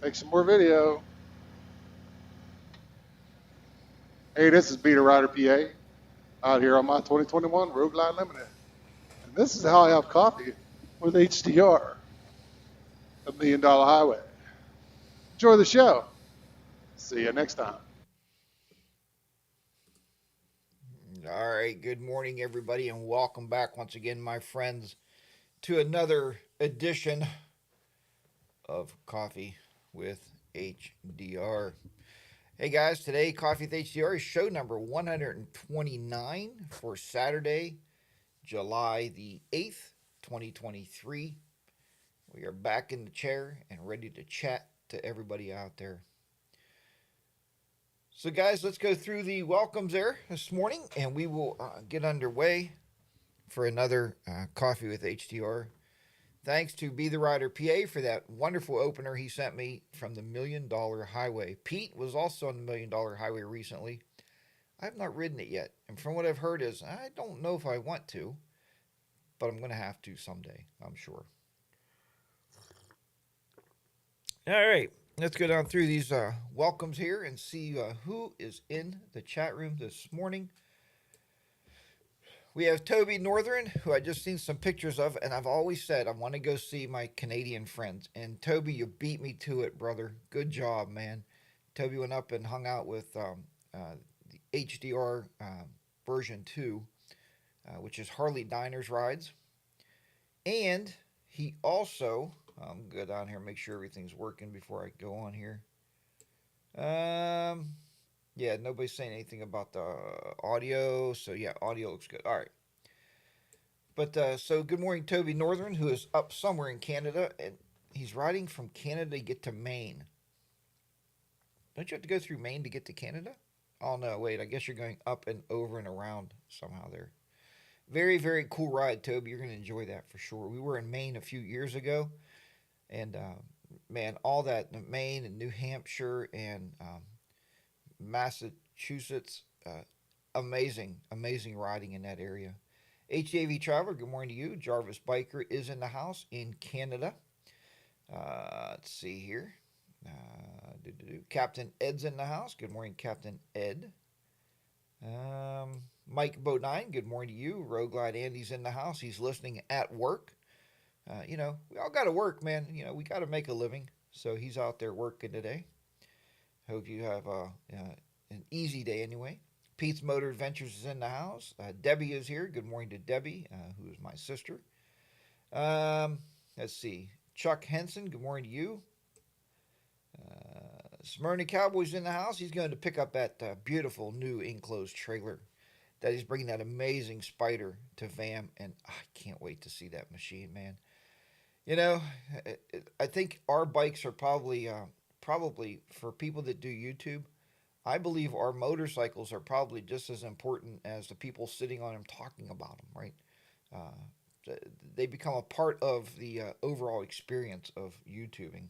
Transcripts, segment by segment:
Make some more video. Hey, this is Beater Rider PA out here on my 2021 Rogue Line Limited. And this is how I have coffee with HDR, the $1 Million Highway. Enjoy the show. See you next time. All right, good morning, everybody, and welcome back once again, my friends, to another edition of Coffee with HDR. Hey guys, today Coffee with HDR is show number 129 for Saturday, July the 8th, 2023. We are back in the chair and ready to chat to everybody out there. So, guys, let's go through the welcomes there this morning and we will get underway for another Coffee with HDR. Thanks to Be the Rider PA for that wonderful opener he sent me from the $1 Million Highway. Pete was also on the $1 Million Highway recently. I have not ridden it yet, and from what I've heard is I don't know if I want to, but I'm going to have to someday, I'm sure. All right, let's go down through these welcomes here and see who is in the chat room this morning. We have Toby Northern, who I just seen some pictures of, and I've always said I want to go see my Canadian friends. And Toby, you beat me to it, brother. Good job, man. Toby went up and hung out with the HDR version 2, which is Harley Diners Rides. And he also, I'm go down here and make sure everything's working before I go on here. Yeah, nobody's saying anything about the audio. So, yeah, audio looks good. All right. But so good morning, Toby Northern, who is up somewhere in Canada, and he's riding from Canada to get to Maine. Don't you have to go through Maine to get to Canada? Oh, no, wait, I guess you're going up and over and around somehow there. Very, very cool ride, Toby. You're going to enjoy that for sure. We were in Maine a few years ago, and man, all that Maine and New Hampshire and Massachusetts, amazing, amazing riding in that area. HJV Traveler, good morning to you. Jarvis Biker is in the house in Canada. Let's see here. Captain Ed's in the house. Good morning, Captain Ed. Mike Bodine, good morning to you. Rogue Glide Andy's in the house. He's listening at work. We all got to work, man. We got to make a living. So he's out there working today. Hope you have an easy day anyway. Pete's Motor Adventures is in the house. Debbie is here. Good morning to Debbie, who is my sister. Let's see. Chuck Henson, good morning to you. Smyrna Cowboy's in the house. He's going to pick up that beautiful new enclosed trailer that he's bringing that amazing Spider to VAM, and I can't wait to see that machine, man. I think our bikes are probably for people that do YouTube. I believe our motorcycles are probably just as important as the people sitting on them talking about them, right? They become a part of the overall experience of YouTubing.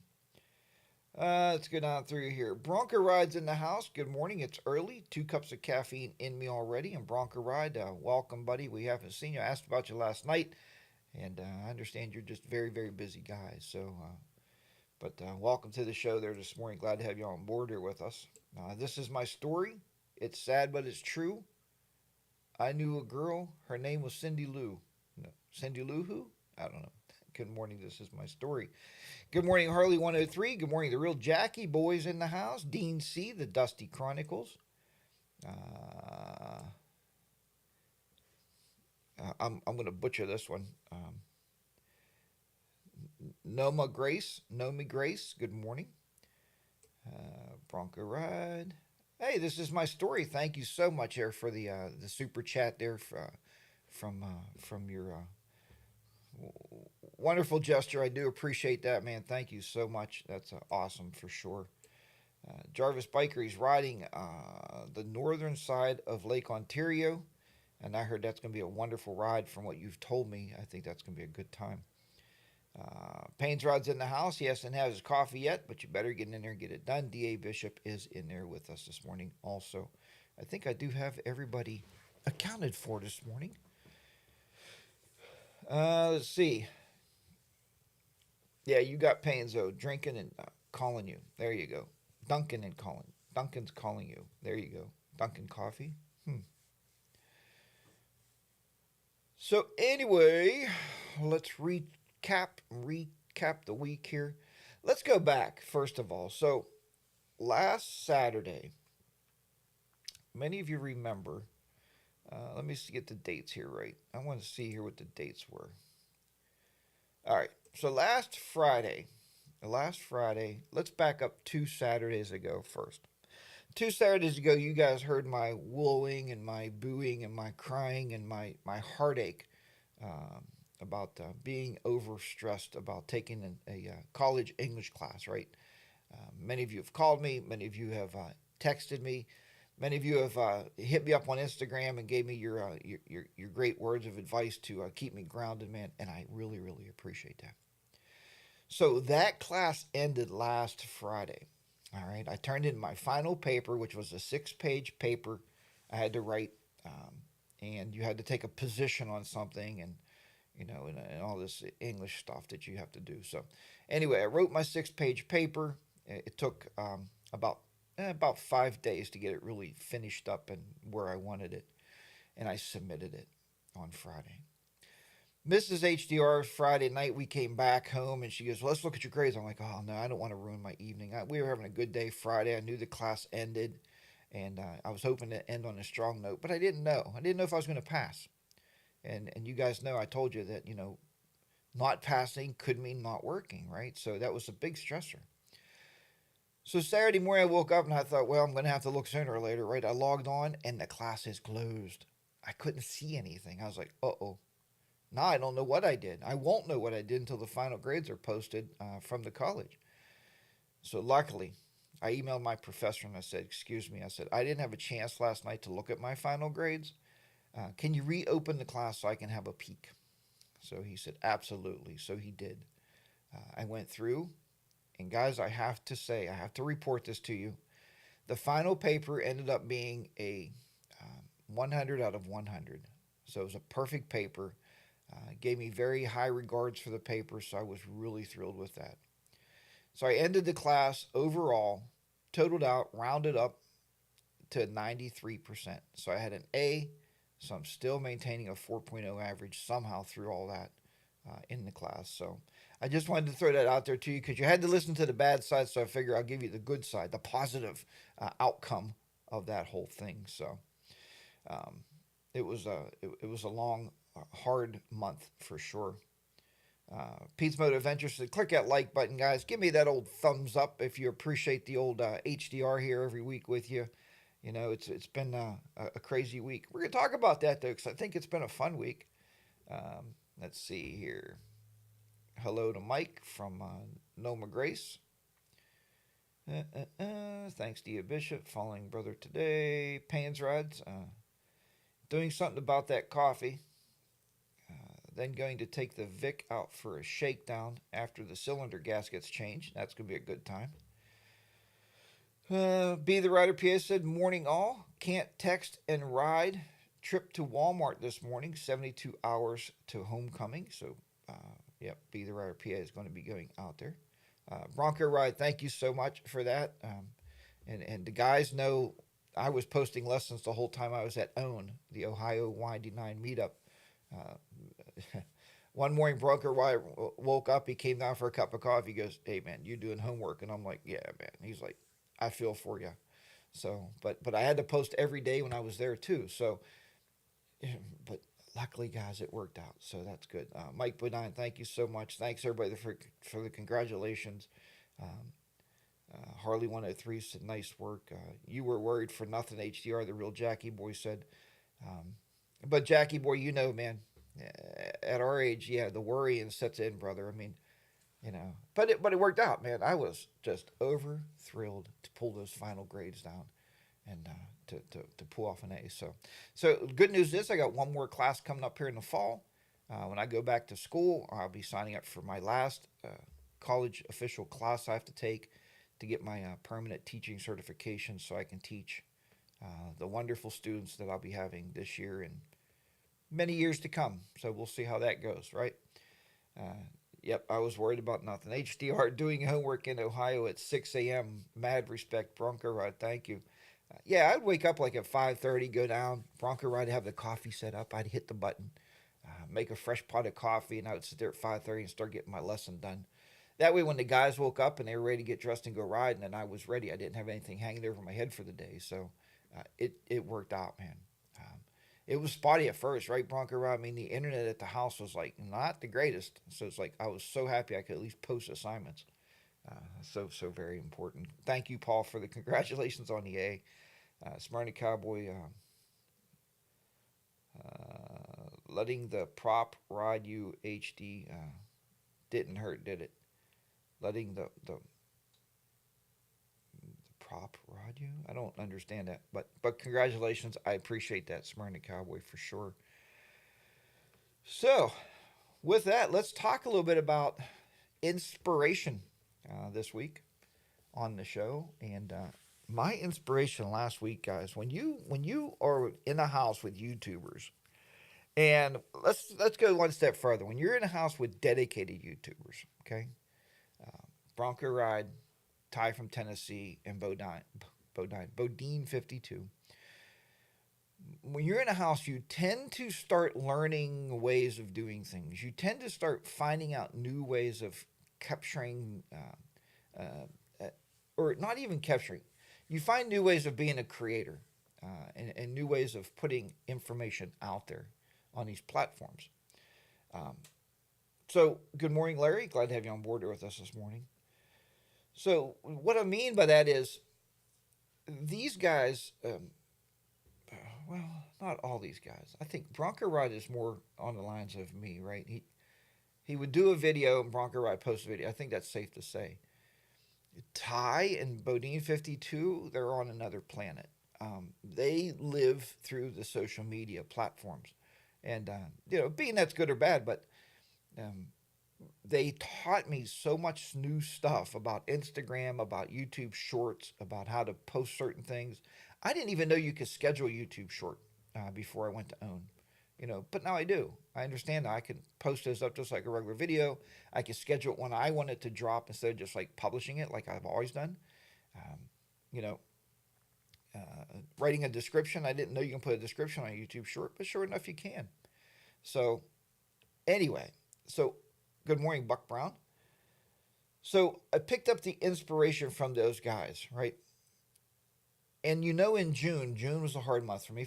Let's go down through here. Bronco Ride's in the house. Good morning. It's early. 2 cups of caffeine in me already. And Bronco Ride, welcome, buddy. We haven't seen you. I asked about you last night, and I understand you're just very, very busy guys. So, but welcome to the show there this morning. Glad to have you on board here with us. This is my story. It's sad, but it's true. I knew a girl. Her name was Cindy Lou. No, Cindy Lou who? I don't know. Good morning. This is my story. Good morning, Harley 103. Good morning, the real Jackie boys in the house. Dean C, the Dusty Chronicles. I'm going to butcher this one. Nomi Grace. Good morning. Bronco Ride. Hey, this is my story. Thank you so much there for the super chat there from your wonderful gesture. I do appreciate that, man. Thank you so much. That's awesome for sure. Jarvis Biker, he's riding the northern side of Lake Ontario, and I heard that's going to be a wonderful ride from what you've told me. I think that's going to be a good time. Payne's Rod's in the house. He hasn't had his coffee yet, but you better get in there and get it done. D.A. Bishop is in there with us this morning also. I think I do have everybody accounted for this morning. Let's see. Yeah, you got Payne's, though. Drinking and calling you. There you go. Duncan and calling. Duncan's calling you. There you go. Duncan Coffee. So anyway, let's recap the week here. Let's go back first of all. So last Saturday, many of you remember. Let me get the dates here right. I want to see here what the dates were. All right. So last Friday, let's back up 2 Saturdays ago first. 2 Saturdays ago, you guys heard my wooing and my booing and my crying and my heartache um, about being overstressed about taking a college English class, right? Many of you have called me, many of you have texted me, many of you have hit me up on Instagram and gave me your great words of advice to keep me grounded, man, and I really, really appreciate that. So that class ended last Friday. All right, I turned in my final paper, which was a 6 page paper I had to write, and you had to take a position on something, and all this English stuff that you have to do. So, anyway, I wrote my 6 page paper. It took about 5 days to get it really finished up and where I wanted it, and I submitted it on Friday. Mrs. HDR, Friday night, we came back home and she goes, well, let's look at your grades. I'm like, oh, no, I don't want to ruin my evening. We were having a good day Friday. I knew the class ended and I was hoping to end on a strong note, but I didn't know. I didn't know if I was going to pass. And you guys know I told you that, not passing could mean not working, right? So that was a big stressor. So Saturday morning, I woke up and I thought, well, I'm going to have to look sooner or later, right? I logged on and the class is closed. I couldn't see anything. I was like, uh-oh. Now I don't know what I did. I won't know what I did until the final grades are posted from the college. So luckily, I emailed my professor and I said, excuse me, I said, I didn't have a chance last night to look at my final grades. Can you reopen the class so I can have a peek? So he said, absolutely. So he did. I went through, and guys, I have to say, I have to report this to you. The final paper ended up being a 100 out of 100. So it was a perfect paper. Gave me very high regards for the paper, so I was really thrilled with that. So I ended the class overall, totaled out, rounded up to 93%. So I had an A, so I'm still maintaining a 4.0 average somehow through all that in the class. So I just wanted to throw that out there to you because you had to listen to the bad side, so I figure I'll give you the good side, the positive outcome of that whole thing. So um, it was a long, hard month for sure. Pete's Moto Adventure said, click that like button, guys. Give me that old thumbs up if you appreciate the old HDR here every week with you. It's been a crazy week. We're going to talk about that, though, because I think it's been a fun week. Let's see here. Hello to Mike from Noma Grace. Thanks, Dia Bishop. Following brother today. Pans Rods. Doing something about that coffee. Then going to take the Vic out for a shakedown after the cylinder gas gets changed. That's going to be a good time. Be the Rider PA said, morning all. Can't text and ride. Trip to Walmart this morning. 72 hours to homecoming. So, yep, Be the Rider PA is going to be going out there. Bronco Ride, thank you so much for that. And the guys know I was posting lessons the whole time I was at OWN, the Ohio Y99 meetup. One morning, Bronco Ride woke up. He came down for a cup of coffee. He goes, hey, man, you doing homework? And I'm like, yeah, man. He's like, I feel for you. So, but I had to post every day when I was there, too. So, but luckily, guys, it worked out. So that's good. Mike Bodine, thank you so much. Thanks, everybody, for the congratulations. Um, Harley 103 said, nice work. You were worried for nothing, HDR, the real Jackie boy said. But Jackie boy, man, at our age, yeah, the worrying sets in, brother. I mean, but it worked out, man. I was just over thrilled to pull those final grades down and to pull off an A. So good news is I got one more class coming up here in the fall. When I go back to school, I'll be signing up for my last college official class I have to take to get my permanent teaching certification so I can teach the wonderful students that I'll be having this year and many years to come. So we'll see how that goes, right? Uh, Yep, I was worried about nothing. HDR doing homework in Ohio at 6 a.m. Mad respect, Bronco Ride. Thank you. Yeah, I'd wake up like at 5:30, go down, Bronco Ride, have the coffee set up. I'd hit the button, make a fresh pot of coffee, and I would sit there at 5:30 and start getting my lesson done. That way, when the guys woke up and they were ready to get dressed and go riding, and I was ready, I didn't have anything hanging over my head for the day. So it worked out, man. Um, it was spotty at first, right, Bronco Ride? I mean, the internet at the house was like not the greatest. So it's like I was so happy I could at least post assignments. So very important. Thank you, Paul, for the congratulations on the A. Smyrna Cowboy, letting the prop ride you HD didn't hurt, did it? Letting the prop ride you? I don't understand that, but congratulations. I appreciate that, Smyrna Cowboy, for sure. So with that, let's talk a little bit about inspiration this week on the show. And my inspiration last week, guys, when you are in a house with YouTubers, and let's go one step further. When you're in a house with dedicated YouTubers, okay, uh, Bronco Ride, Ty from Tennessee, and Bodine 52. When you're in a house, you tend to start learning ways of doing things. You tend to start finding out new ways of capturing, or not even capturing. You find new ways of being a creator, and new ways of putting information out there on these platforms. Um, so, good morning, Larry. Glad to have you on board with us this morning. So, what I mean by that is these guys, well, not all these guys. I think Bronco Ride is more on the lines of me, right? He would do a video and Bronco Ride post a video. I think that's safe to say. Ty and Bodine 52, they're on another planet. They live through the social media platforms. And, being that's good or bad, but um, they taught me so much new stuff about Instagram, about YouTube Shorts, about how to post certain things. I didn't even know you could schedule a YouTube Short before I went to own. But now I do. I understand now I can post those up just like a regular video. I can schedule it when I want it to drop instead of just like publishing it like I've always done. Um, you know, Writing a description. I didn't know you can put a description on a YouTube Short, but sure enough, you can. So anyway, so good morning, Buck Brown. So I picked up the inspiration from those guys, right? And in June was a hard month for me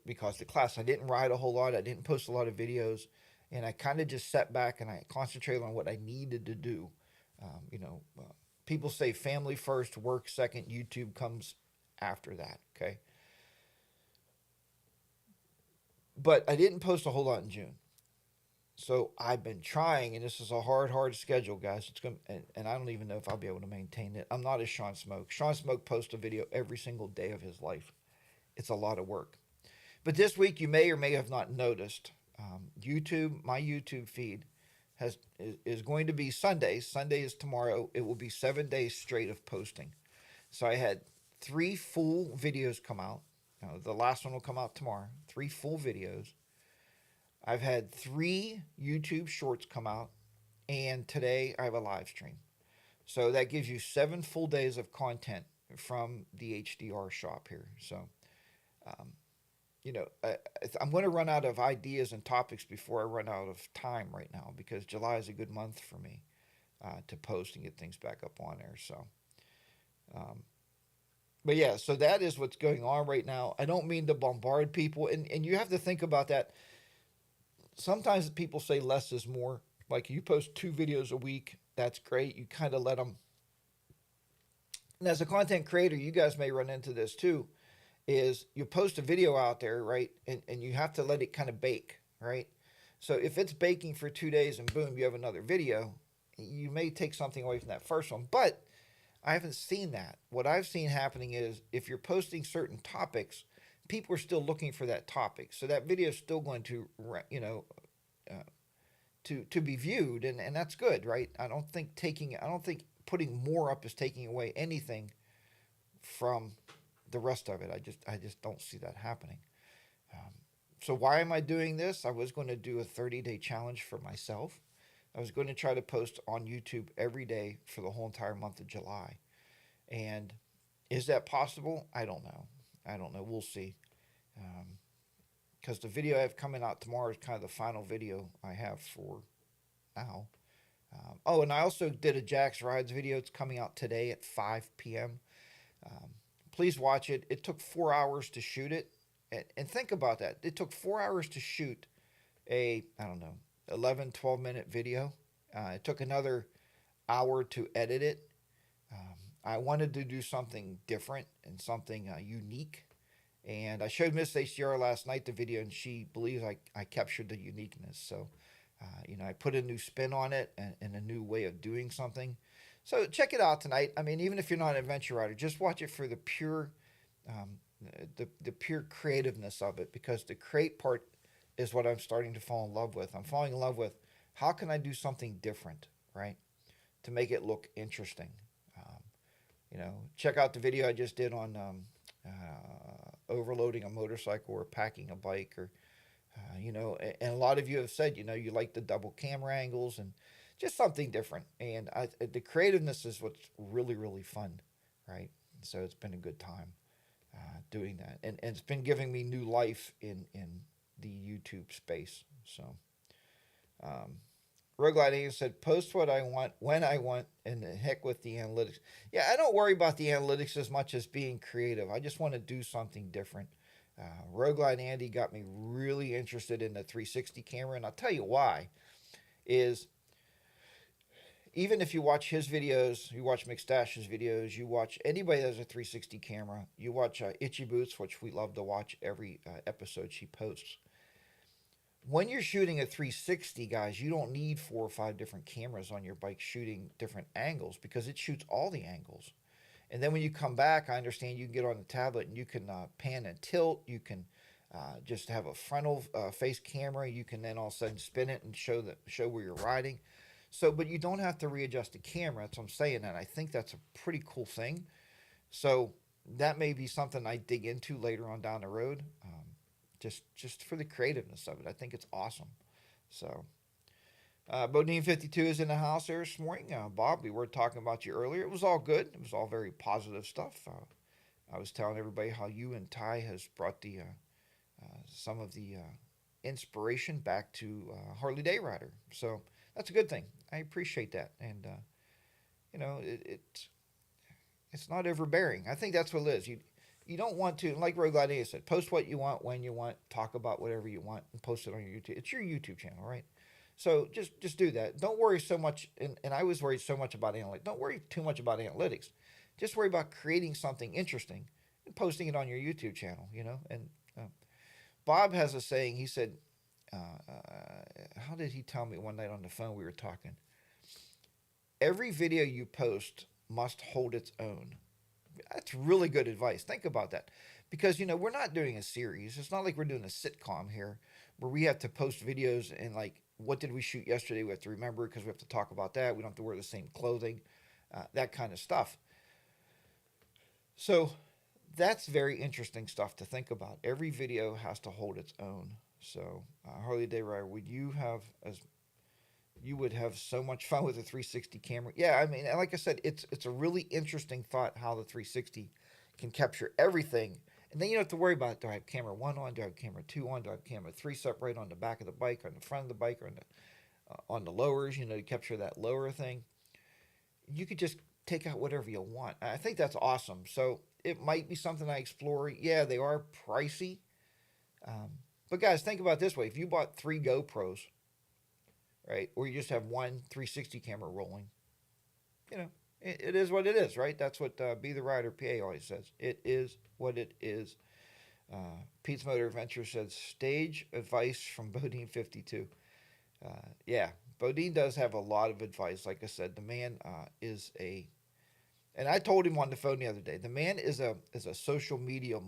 because the class. I didn't ride a whole lot. I didn't post a lot of videos, and I kind of just sat back and I concentrated on what I needed to do. Um, you know, uh, People say family first, work second, YouTube comes after that. Okay, but I didn't post a whole lot in June. So I've been trying, and this is a hard schedule, guys. It's going, and I don't even know if I'll be able to maintain it. I'm not as Sean Smoke. Sean Smoke posts a video every single day of his life. It's a lot of work. But this week, you may or may have not noticed, my YouTube feed is going to be Sundays. Sunday is tomorrow. It will be 7 days straight of posting. So I had 3 full videos come out. The last one will come out tomorrow. 3 full videos. I've had 3 YouTube shorts come out, and today I have a live stream. So that gives you 7 full days of content from the HDR shop here. So, um, I'm going to run out of ideas and topics before I run out of time right now because July is a good month for me to post and get things back up on there. So, um, but yeah, so that is what's going on right now. I don't mean to bombard people, and you have to think about that. Sometimes people say less is more. Like you post 2 videos a week, that's great. You kind of let them. And as a content creator, you guys may run into this too. Is you post a video out there, right? And you have to let it kind of bake, right? So if it's baking for 2 days and boom, you have another video, you may take something away from that first one. But I haven't seen that. What I've seen happening is if you're posting certain topics, people are still looking for that topic. So that video is still going to, uh, to be viewed, and that's good, right? I don't think putting more up is taking away anything from the rest of it. I just don't see that happening. Um, so why am I doing this? I was going to do a 30-day challenge for myself. I was going to try to post on YouTube every day for the whole entire month of July. And is that possible? I don't know. I don't know. We'll see. Because the video I have coming out tomorrow is kind of the final video I have for now. Oh, and I also did a Jack's Rides video. It's coming out today at 5 p.m. Um, please watch it. It took 4 hours to shoot it. And think about that. It took 4 hours to shoot I don't know, 11, 12-minute video. It took another hour to edit it. I wanted to do something different and something unique. And I showed Miss HDR last night the video, and she believes I captured the uniqueness. So, I put a new spin on it and a new way of doing something. So check it out tonight. I mean, even if you're not an adventure rider, just watch it for the pure, um, the pure creativeness of it, because the create part is what I'm starting to fall in love with. I'm falling in love with how can I do something different, right, to make it look interesting. Um, check out the video I just did on overloading a motorcycle or packing a bike, or and a lot of you have said, you like the double camera angles and just something different. And the creativeness is what's really, really fun, right? So it's been a good time doing that, and it's been giving me new life in the YouTube space. So, um, Rogue Lighting said, post what I want when I want, and the heck with the analytics. Yeah, I don't worry about the analytics as much as being creative. I just want to do something different. Roguelite Andy got me really interested in the 360 camera, and I'll tell you why. Is even if you watch his videos, you watch McStash's videos, you watch anybody that has a 360 camera, you watch Itchy Boots, which we love to watch every episode she posts. When you're shooting a 360, guys, you don't need 4 or 5 different cameras on your bike shooting different angles, because it shoots all the angles. And then when you come back, I understand you can get on the tablet and you can pan and tilt. You can just have a frontal face camera. You can then all of a sudden spin it and show where you're riding. So, but you don't have to readjust the camera. That's what I'm saying. And I think that's a pretty cool thing. So that may be something I dig into later on down the road. Just for the creativeness of it. I think it's awesome. So, Bodine 52 is in the house there this morning. Bob, we were talking about you earlier. It was all good. It was all very positive stuff. I was telling everybody how you and Ty has brought some of the inspiration back to Harley Day Rider. So that's a good thing. I appreciate that. And, it's not overbearing. I think that's what it is. You don't want to, like Rogue Idea said, post what you want, when you want, talk about whatever you want, and post it on your YouTube. It's your YouTube channel, right? So just do that. Don't worry so much, and I was worried so much about analytics. Don't worry too much about analytics. Just worry about creating something interesting and posting it on your YouTube channel, And Bob has a saying. He said, how did he tell me one night on the phone we were talking? Every video you post must hold its own. That's really good advice. Think about that. Because, we're not doing a series. It's not like we're doing a sitcom here where we have to post videos and, like, what did we shoot yesterday? We have to remember because we have to talk about that. We don't have to wear the same clothing, that kind of stuff. So that's very interesting stuff to think about. Every video has to hold its own. So, Harley Day Rider, you would have so much fun with a 360 camera. Yeah, I mean, like I said, it's a really interesting thought how the 360 can capture everything. And then you don't have to worry about, do I have camera 1 on? Do I have camera 2 on? Do I have camera 3 separate on the back of the bike, on the front of the bike, or on the lowers, to capture that lower thing? You could just take out whatever you want. I think that's awesome. So it might be something I explore. Yeah, they are pricey. But guys, think about it this way. If you bought 3 GoPros, right, or you just have one 360 camera rolling, it is what it is, right? That's what Be the Rider PA always says. It is what it is. Pete's Motor Adventure says, stage advice from Bodine 52. Yeah, Bodine does have a lot of advice. Like I said, the man is and I told him on the phone the other day, the man is a social media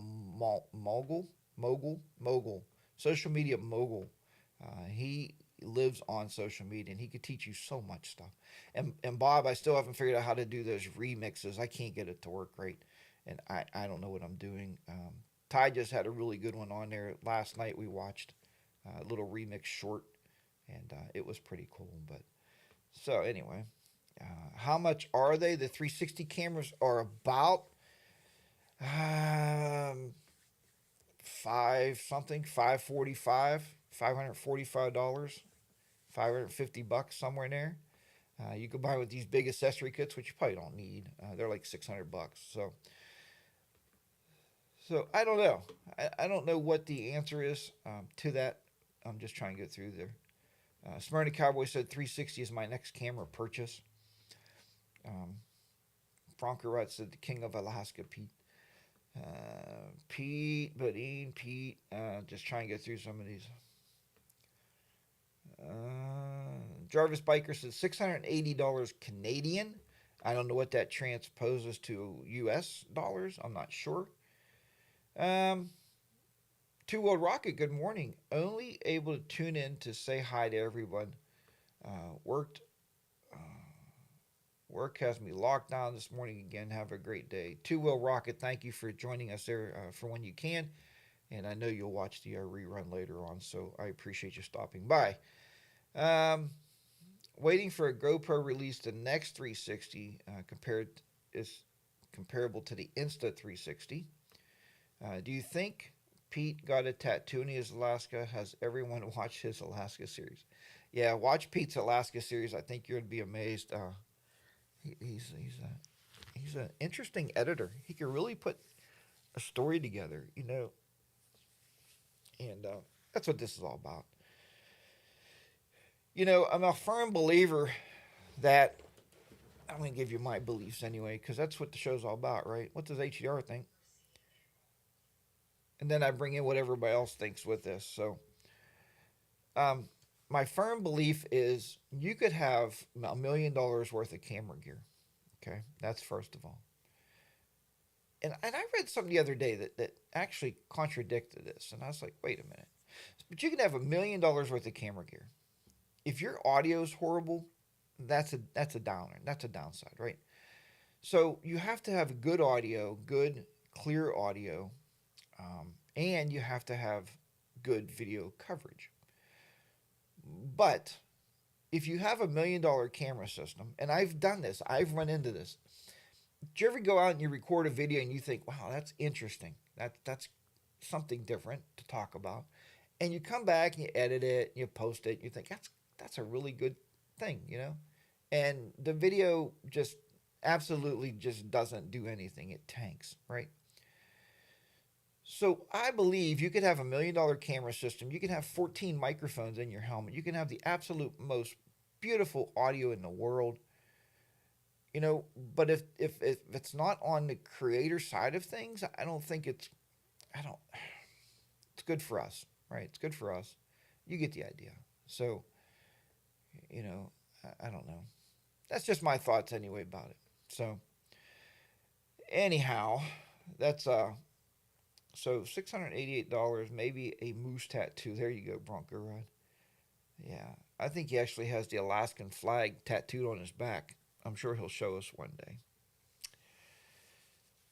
mogul, social media mogul. He lives on social media, and he could teach you so much stuff. And Bob, I still haven't figured out how to do those remixes. I can't get it to work great, and I don't know what I'm doing. Ty just had a really good one on there last night. We watched a little remix short, and it was pretty cool. But So anyway, how much are they? The 360 cameras are about um, five something, 545, $545, $550 somewhere in there. You can buy with these big accessory kits, which you probably don't need. They're like $600. So I don't know. I don't know what the answer is to that. I'm just trying to get through there. Smyrna Cowboy said 360 is my next camera purchase. Um, Franker Rutt said the King of Alaska, Pete. Pete. Just trying to get through some of these. Jarvis Biker says $680 Canadian. I don't know what that transposes to US dollars. I'm not sure. Um, Two World Rocket, good morning. Only able to tune in to say hi to everyone. Uh, worked uh, Work has me locked down this morning again. Have a great day. Two Will Rocket, thank you for joining us there for when you can. And I know you'll watch the rerun later on, so I appreciate you stopping by. Um, Waiting for a GoPro release. The next 360 compared is comparable to the Insta 360. Do you think Pete got a tattoo in his Alaska? Has everyone watched his Alaska series? Yeah, watch Pete's Alaska series. I think you're gonna be amazed. He's an interesting editor. He can really put a story together, and that's what this is all about. I'm a firm believer that I'm going to give you my beliefs anyway, because that's what the show's all about, right? What does HDR think? And then I bring in what everybody else thinks with this. So, um, my firm belief is you could have $1 million worth of camera gear. Okay, that's first of all. And I read something the other day that actually contradicted this, and I was like, wait a minute. But you can have $1 million worth of camera gear. If your audio is horrible, that's a downer. That's a downside, right? So you have to have good audio, good clear audio, and you have to have good video coverage. But if you have $1 million camera system, and I've done this, I've run into this. Do you ever go out and you record a video and you think, "Wow, that's interesting. That's something different to talk about," and you come back and you edit it, and you post it, and you think that's a really good thing. And the video just absolutely just doesn't do anything. It tanks, right? So I believe you could have $1 million camera system. You can have 14 microphones in your helmet. You can have the absolute most beautiful audio in the world. But if it's not on the creator side of things, I don't think I don't it's good for us, right? It's good for us. You get the idea. So, you know, I don't know. That's just my thoughts anyway about it. So, anyhow, that's so $688, maybe a moose tattoo. There you go, Bronco Rod. Yeah, I think he actually has the Alaskan flag tattooed on his back. I'm sure he'll show us one day.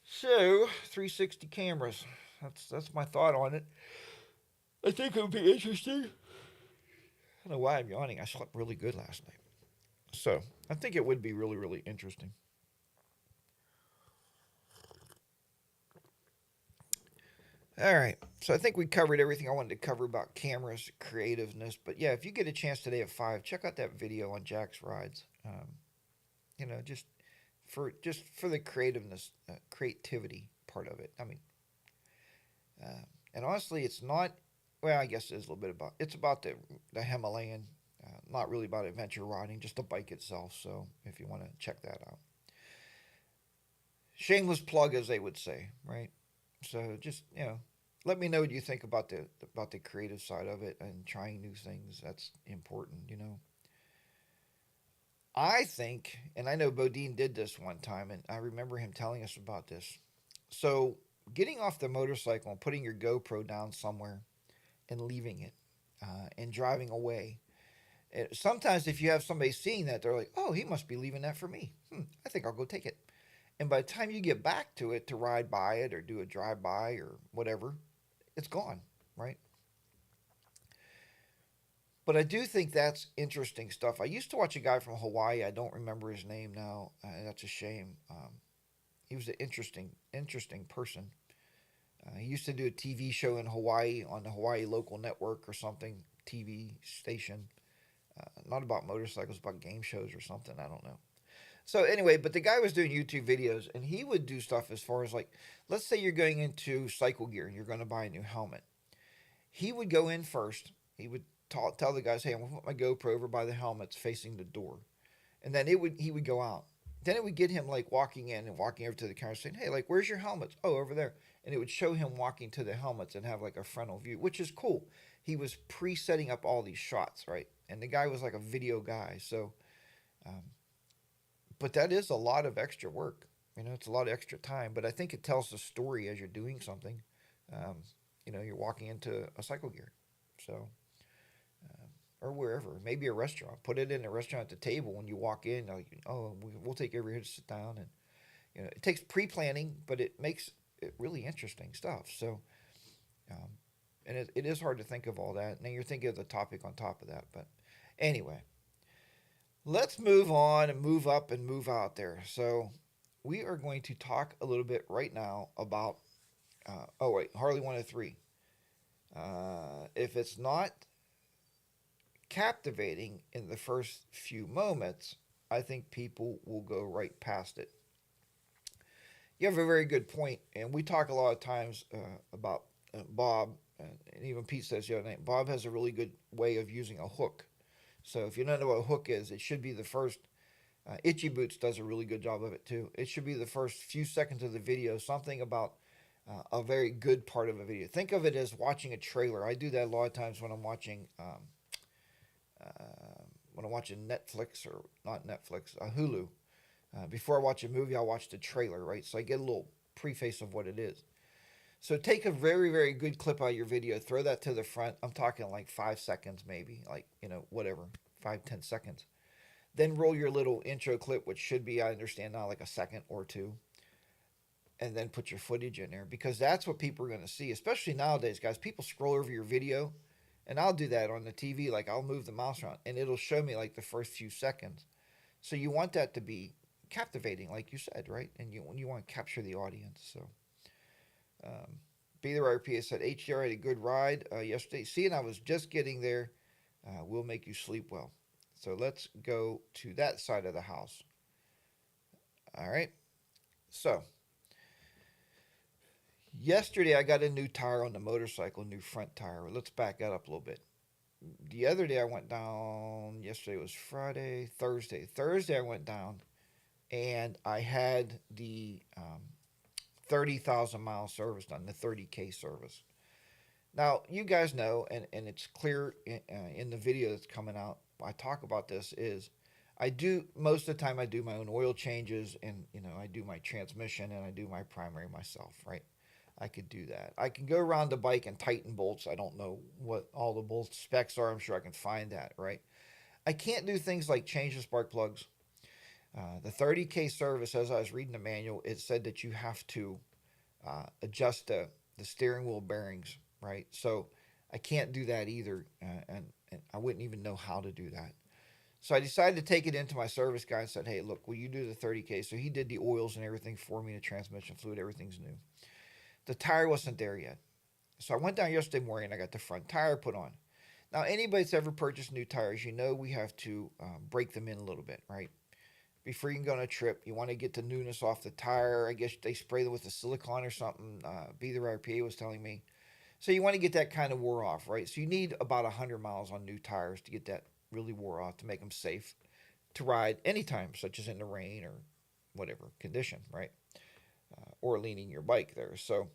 So, 360 cameras. That's my thought on it. I think it would be interesting. I don't know why I'm yawning. I slept really good last night. So, I think it would be really, really interesting. All right. So I think we covered everything I wanted to cover about cameras, creativeness. But yeah, if you get a chance today at 5, check out that video on Jack's rides. Just for the creativeness, creativity part of it. I mean, uh, and honestly, it's not. Well, I guess it is a little bit about. It's about the Himalayan, not really about adventure riding, just the bike itself. So if you want to check that out, shameless plug, as they would say, right? So just let me know what you think about the creative side of it and trying new things. That's important. I think, and I know Bodine did this one time, and I remember him telling us about this. So getting off the motorcycle and putting your GoPro down somewhere and leaving it and driving away. Sometimes if you have somebody seeing that, they're like, "Oh, he must be leaving that for me. I think I'll go take it." And by the time you get back to it to ride by it or do a drive by or whatever, it's gone, right? But I do think that's interesting stuff. I used to watch a guy from Hawaii. I don't remember his name now. That's a shame. He was an interesting person. He used to do a TV show in Hawaii on the Hawaii local network or something, TV station. Not about motorcycles, about game shows or something. I don't know. So anyway, but the guy was doing YouTube videos, and he would do stuff as far as like, let's say you're going into cycle gear and you're going to buy a new helmet. He would go in first. He would tell the guys, "Hey, I'm gonna put my GoPro over by the helmets facing the door," and then he would go out. Then it would get him like walking in and walking over to the camera, saying, "Hey, like where's your helmets? Oh, over there." And it would show him walking to the helmets and have like a frontal view, which is cool. He was pre-setting up all these shots, right? And the guy was like a video guy, so. Um, but that is a lot of extra work. It's a lot of extra time. But I think it tells the story as you're doing something. Um, you're walking into a cycle gear, so or wherever, maybe a restaurant. Put it in a restaurant at the table when you walk in. Like, oh, we'll take you over here to sit down, and it takes pre-planning, but it makes it really interesting stuff. So, um, and it is hard to think of all that. Now you're thinking of the topic on top of that, but anyway, let's move on and move up and move out there. So, we are going to talk a little bit right now about. Oh wait, Harley 103. If it's not captivating in the first few moments, I think people will go right past it. You have a very good point, and we talk a lot of times about Bob, and even Pete says the other night, Bob has a really good way of using a hook. So if you don't know what a hook is, it should be the first. Itchy Boots does a really good job of it too. It should be the first few seconds of the video, something about a very good part of a video. Think of it as watching a trailer. I do that a lot of times when I'm watching Netflix, or not Netflix, Hulu. Before I watch a movie, I'll watch the trailer, right? So I get a little preface of what it is. So take a very, very good clip out of your video, throw that to the front. I'm talking like 5 seconds, maybe, like, whatever, 5, 10 seconds. Then roll your little intro clip, which should be, I understand now, like a second or two. And then put your footage in there, because that's what people are going to see, especially nowadays, guys. People scroll over your video, and I'll do that on the TV. Like, I'll move the mouse around, and it'll show me like the first few seconds. So you want that to be captivating, like you said, right? And you want to capture the audience. So, Be the Rider PA said HDR had a good ride yesterday. See, and I was just getting there. Will make you sleep well. So let's go to that side of the house. All right. So yesterday I got a new tire on the motorcycle, new front tire. Let's back that up a little bit. The other day I went down. Yesterday was Friday, Thursday. Thursday I went down, and I had the 30,000 mile service done, the 30K service. Now, you guys know, and it's clear in the video that's coming out, I talk about this, is I do, most of the time I do my own oil changes, and, I do my transmission, and I do my primary myself, right? I could do that. I can go around the bike and tighten bolts. I don't know what all the bolt specs are. I'm sure I can find that, right? I can't do things like change the spark plugs. The 30K service, as I was reading the manual, it said that you have to adjust the steering wheel bearings, right? So I can't do that either, and I wouldn't even know how to do that. So I decided to take it into my service guy and said, "Hey, look, will you do the 30K?" So he did the oils and everything for me, the transmission fluid, everything's new. The tire wasn't there yet. So I went down yesterday morning and I got the front tire put on. Now, anybody that's ever purchased new tires, we have to break them in a little bit, right? Before you can go on a trip, you want to get the newness off the tire. I guess they spray them with a silicone or something. Be the Rider PA was telling me. So you want to get that kind of wore off, right? So you need about 100 miles on new tires to get that really wore off, to make them safe to ride anytime, such as in the rain or whatever condition, right? Or leaning your bike there. So,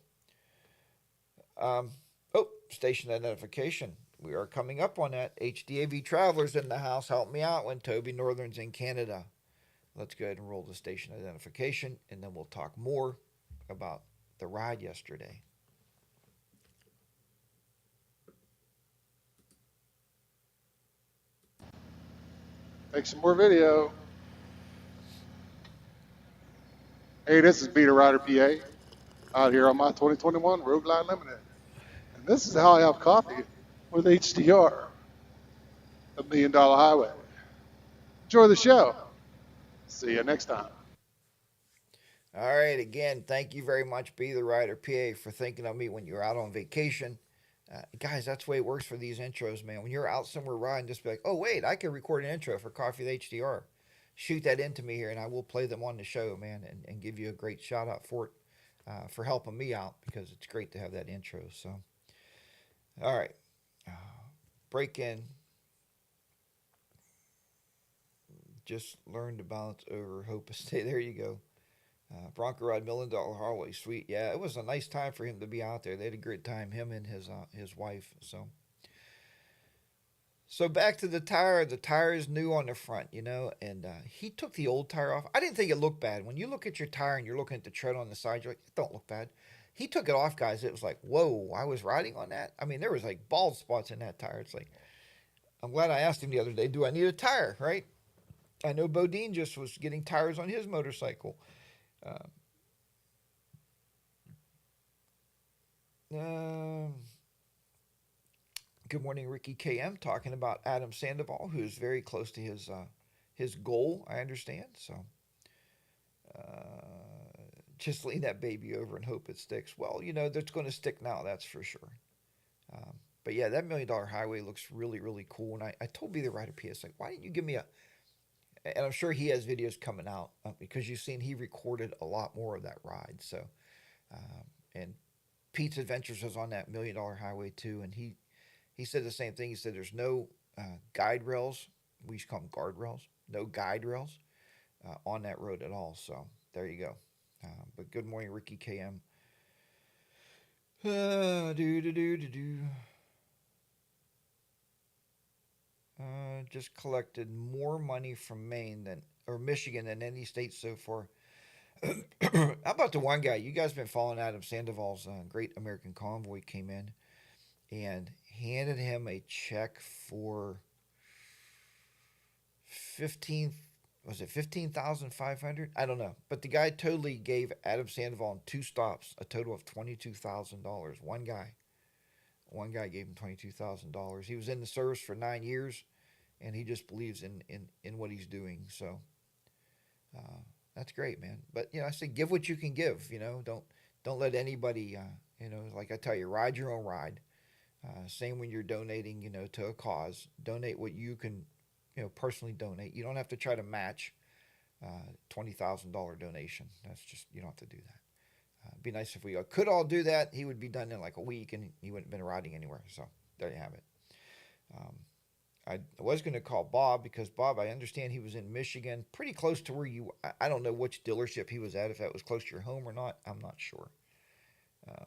station identification. We are coming up on that. HDAV Travelers in the house. Help me out when Toby Northern's in Canada. Let's go ahead and roll the station identification, and then we'll talk more about the ride yesterday. Make some more video. Hey, this is Be the Rider PA out here on my 2021 Road Glide Limited. And this is how I have coffee with HDR. $1 million highway. Enjoy the show. See you next time. All right, again, thank you very much, Be the Rider PA, for thinking of me when you're out on vacation. Guys, that's the way it works for these intros, man. When you're out somewhere riding, just be like, oh, wait, I can record an intro for Coffee with HDR. Shoot that into me here, and I will play them on the show, man, and give you a great shout out for it, for helping me out, because it's great to have that intro. So, all right, uh, break in. Just learned to balance over hope and stay. There you go. Bronco ride $1 million Harley, sweet. Yeah, it was a nice time for him to be out there. They had a great time, him and his wife. So back to the tire. The tire is new on the front, and he took the old tire off. I didn't think it looked bad. When you look at your tire and you're looking at the tread on the side, you're like, it don't look bad. He took it off, guys. It was like, whoa, I was riding on that. I mean, there was like bald spots in that tire. It's like, I'm glad I asked him the other day, do I need a tire, right? I know Bodine just was getting tires on his motorcycle. Uh, uh, Good morning, Ricky KM, talking about Adam Sandoval, who's very close to his goal, I understand. So just lean that baby over and hope it sticks. Well, that's going to stick now, that's for sure. But yeah, that $1 million highway looks really, really cool. And I told Be the Rider PS, like, why didn't you give me a. And I'm sure he has videos coming out because you've seen he recorded a lot more of that ride. So, and Pete's Adventures was on that $1 million highway too. And he said the same thing. He said there's no guide rails. We used to call them guardrails. No guide rails on that road at all. So there you go. But good morning, Ricky KM. Do do do do do. Just collected more money from Maine or Michigan than any state so far. How about the one guy? You guys been following Adam Sandoval's Great American Convoy came in and handed him a check for 15. Was it 15,500? I don't know, but the guy totally gave Adam Sandoval in 2 stops a total of $22,000. One guy gave him $22,000. He was in the service for 9 years, and he just believes in what he's doing. So uh, that's great, man. But I say give what you can give. Don't let anybody. Like I tell you, ride your own ride. Same when you're donating, to a cause. Donate what you can, personally donate. You don't have to try to match $20,000 donation. That's just you don't have to do that. It'd be nice if we could all do that. He would be done in like a week, and he wouldn't have been riding anywhere. So there you have it. Um, I was going to call Bob because Bob, I understand he was in Michigan, pretty close to where you. I don't know which dealership he was at, if that was close to your home or not. I'm not sure. Um,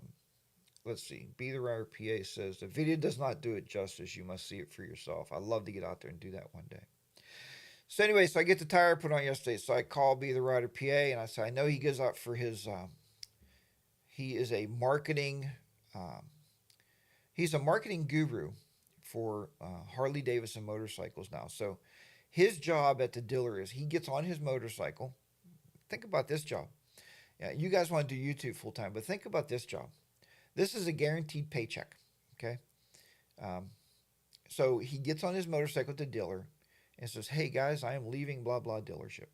let's see. Be the Rider PA says the video does not do it justice. You must see it for yourself. I'd love to get out there and do that one day. So anyway, so I get the tire put on yesterday. So I call Be the Rider PA and I say I know he goes out for his. He is a marketing. Um, he's a marketing guru for Harley Davidson motorcycles now. So his job at the dealer is he gets on his motorcycle. Think about this job. Yeah, you guys want to do YouTube full time, but think about this job. This is a guaranteed paycheck. Okay. Um, so he gets on his motorcycle at the dealer and says, "Hey guys, I am leaving blah blah dealership."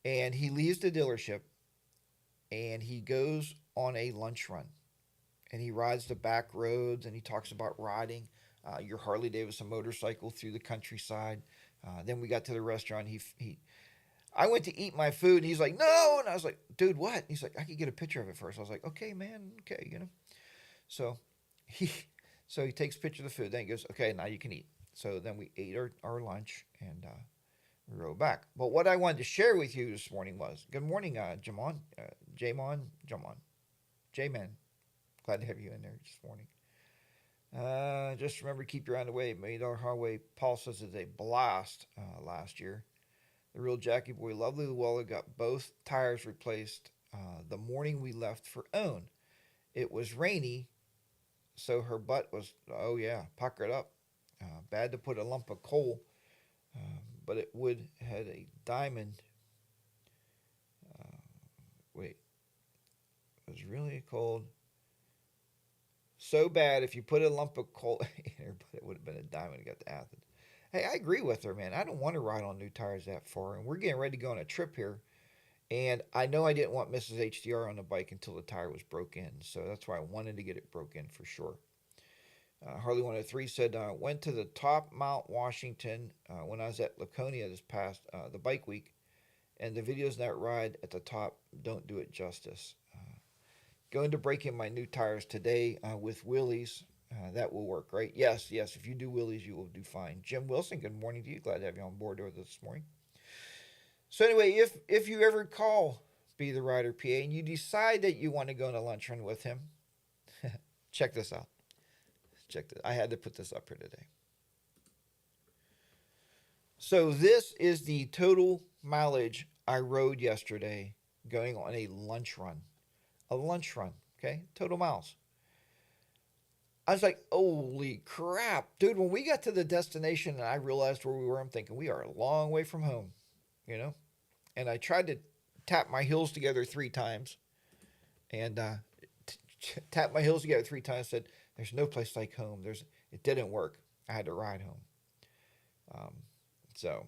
And he leaves the dealership and he goes on a lunch run and he rides the back roads and he talks about riding your Harley Davidson motorcycle through the countryside. Then we got to the restaurant. I went to eat my food and he's like, no. And I was like, dude, what? He's like, I could get a picture of it first. I was like, okay, man. Okay. So he, so he takes a picture of the food. Then he goes, okay, now you can eat. So then we ate our lunch and we rode back. But what I wanted to share with you this morning was, good morning, Jamon, J-Man. Glad to have you in there this morning. Just remember, keep your eye on the way. $1 million highway. Paul says it's a blast last year. The real Jackie boy, Lovely Llewellyn, got both tires replaced the morning we left for Own. It was rainy, so her butt was, oh yeah, puckered up. Bad to put a lump of coal, but it would had a diamond. Uh, Wait, it was really cold. So bad if you put a lump of coal in her, but it would have been a diamond to get to Athens. Hey, I agree with her, man. I don't want to ride on new tires that far, and we're getting ready to go on a trip here. And I know I didn't want Mrs. HDR on the bike until the tire was broke in, so that's why I wanted to get it broke in for sure. Harley 103 said, went to the top Mount Washington when I was at Laconia this past the bike week, and the videos in that ride at the top don't do it justice. Going to break in my new tires today with wheelies. That will work, right? Yes, yes. If you do wheelies, you will do fine. Jim Wilson, good morning to you. Glad to have you on board with us this morning. So anyway, if you ever call Be the Rider PA and you decide that you want to go on a lunch run with him, check this out. Check this. I had to put this up here today. So this is the total mileage I rode yesterday going on a lunch run. A lunch run, okay? Total miles. I was like, holy crap, dude. When we got to the destination and I realized where we were, I'm thinking we are a long way from home, you know? And I tried to tap my heels together 3 times and tapped my heels together 3 times. Said, there's no place like home. It didn't work. I had to ride home. Um, so,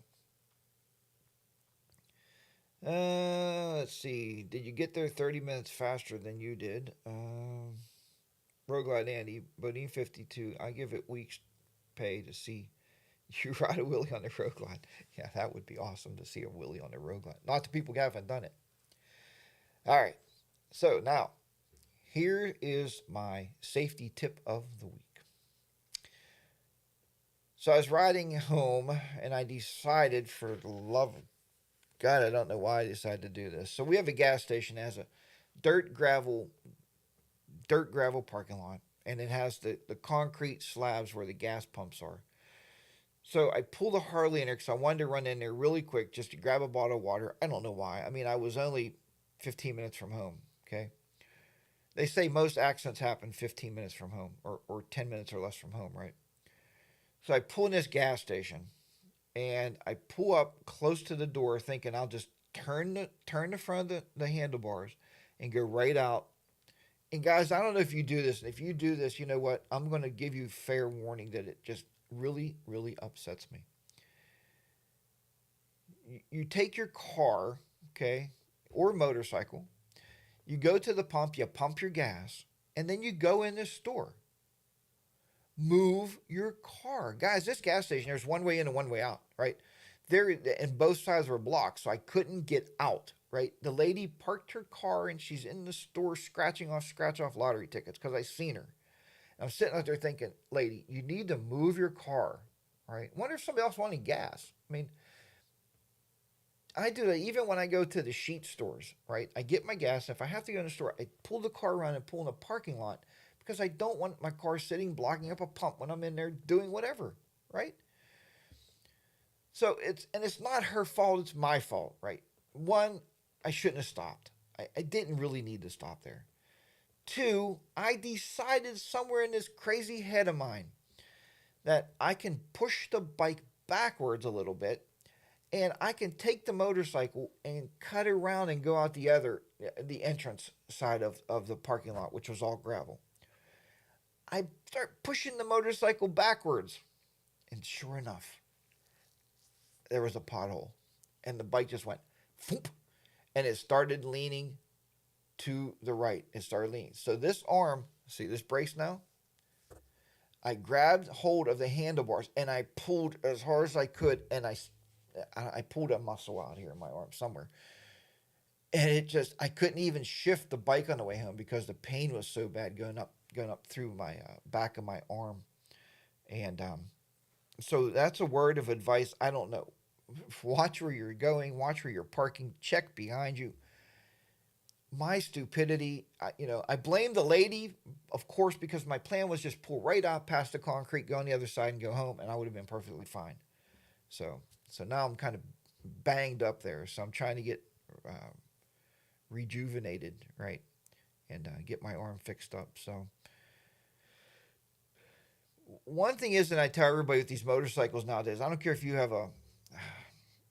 let's see. Did you get there 30 minutes faster than you did? Roguelite Andy, Bodine 52. I give it weeks pay to see you ride a wheelie on the road glide. Yeah, that would be awesome to see a wheelie on the road glide. Not the people who haven't done it. All right. So now, here is my safety tip of the week. So I was riding home and I decided, for the love of God, I don't know why I decided to do this. So we have a gas station that has a dirt gravel parking lot, and it has the concrete slabs where the gas pumps are. So I pulled a Harley in there because I wanted to run in there really quick just to grab a bottle of water. I don't know why. I mean, I was only 15 minutes from home. Okay. They say most accidents happen 15 minutes from home, or 10 minutes or less from home, right? So I pull in this gas station and I pull up close to the door thinking I'll just turn the front of the handlebars and go right out. And guys, I don't know if you do this. And if you do this, you know what? I'm going to give you fair warning that it just really, really upsets me. You take your car, okay, or motorcycle, you go to the pump, you pump your gas, and then you go in this store. Move your car. Guys, this gas station, there's one way in and one way out, right? There, and both sides were blocked, so I couldn't get out, right? The lady parked her car and she's in the store scratch off lottery tickets because I seen her. And I'm sitting out there thinking, lady, you need to move your car, right? I wonder if somebody else wanted gas. I mean, I do that even when I go to the sheet stores, right? I get my gas. If I have to go in the store, I pull the car around and pull in the parking lot because I don't want my car sitting blocking up a pump when I'm in there doing whatever, right? So it's not her fault, it's my fault, right? One, I shouldn't have stopped. I didn't really need to stop there. Two, I decided somewhere in this crazy head of mine that I can push the bike backwards a little bit and I can take the motorcycle and cut around and go out the entrance side of the parking lot, which was all gravel. I start pushing the motorcycle backwards, and sure enough, there was a pothole, and the bike just went, foop, and it started leaning to the right. It started leaning. So this arm, see this brace now? I grabbed hold of the handlebars and I pulled as hard as I could, and I pulled a muscle out here in my arm somewhere. And I couldn't even shift the bike on the way home because the pain was so bad going up through my back of my arm. And so that's a word of advice. I don't know. Watch where you're going. Watch where you're parking. Check behind you. My stupidity, I blame the lady, of course, because my plan was just pull right out past the concrete, go on the other side, and go home, and I would have been perfectly fine. So, so now I'm kind of banged up there. So I'm trying to get uh, rejuvenated, right, and get my arm fixed up. So one thing is that I tell everybody with these motorcycles nowadays, I don't care if you have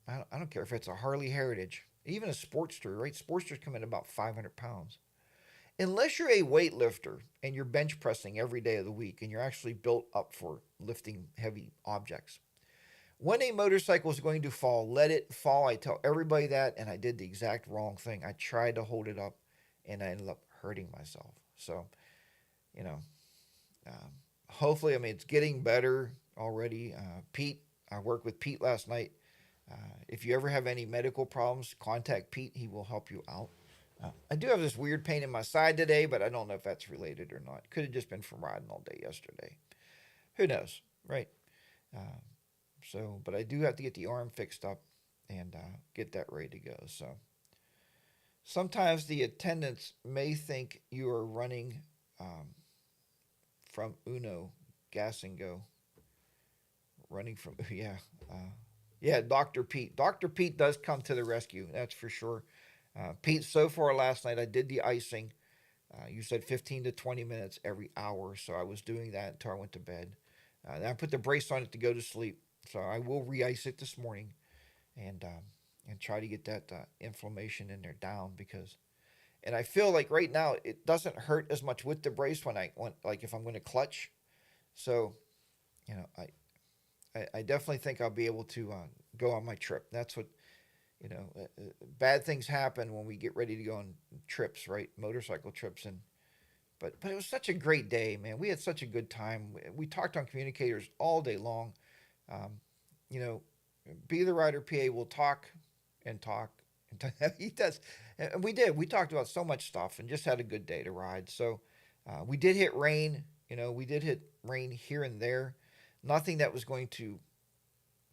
I don't care if it's a Harley Heritage, even a Sportster, right? Sportsters come in about 500 pounds. Unless you're a weightlifter and you're bench pressing every day of the week and you're actually built up for lifting heavy objects, When a motorcycle is going to fall, let it fall. I tell everybody that, and I did the exact wrong thing. I tried to hold it up, and I ended up hurting myself. So, you know, um, hopefully, I mean, it's getting better already. Pete, I worked with Pete last night. Uh, if you ever have any medical problems, contact Pete. He will help you out. I do have this weird pain in my side today, but I don't know if that's related or not. Could have just been from riding all day yesterday. Who knows, right? Uh, but I do have to get the arm fixed up and get that ready to go. So sometimes the attendants may think you are running from Uno, gas and go, running from yeah, yeah. Doctor Pete. Doctor Pete does come to the rescue. That's for sure. Pete, so far last night I did the icing. You said 15 to 20 minutes every hour, so I was doing that until I went to bed. Then I put the brace on it to go to sleep. So I will re-ice it this morning and try to get that inflammation in there down because. And I feel like right now it doesn't hurt as much with the brace when I want like if I'm going to clutch. So you know I definitely think I'll be able to go on my trip. That's what bad things happen when we get ready to go on trips, right? Motorcycle trips and but it was such a great day, man. We had such a good time. We talked on communicators all day long. Um, you know, Be the Rider PA will talk and talk. And he does, and we did. We talked about so much stuff and just had a good day to ride. So we did hit rain. We did hit rain here and there. Nothing that was going to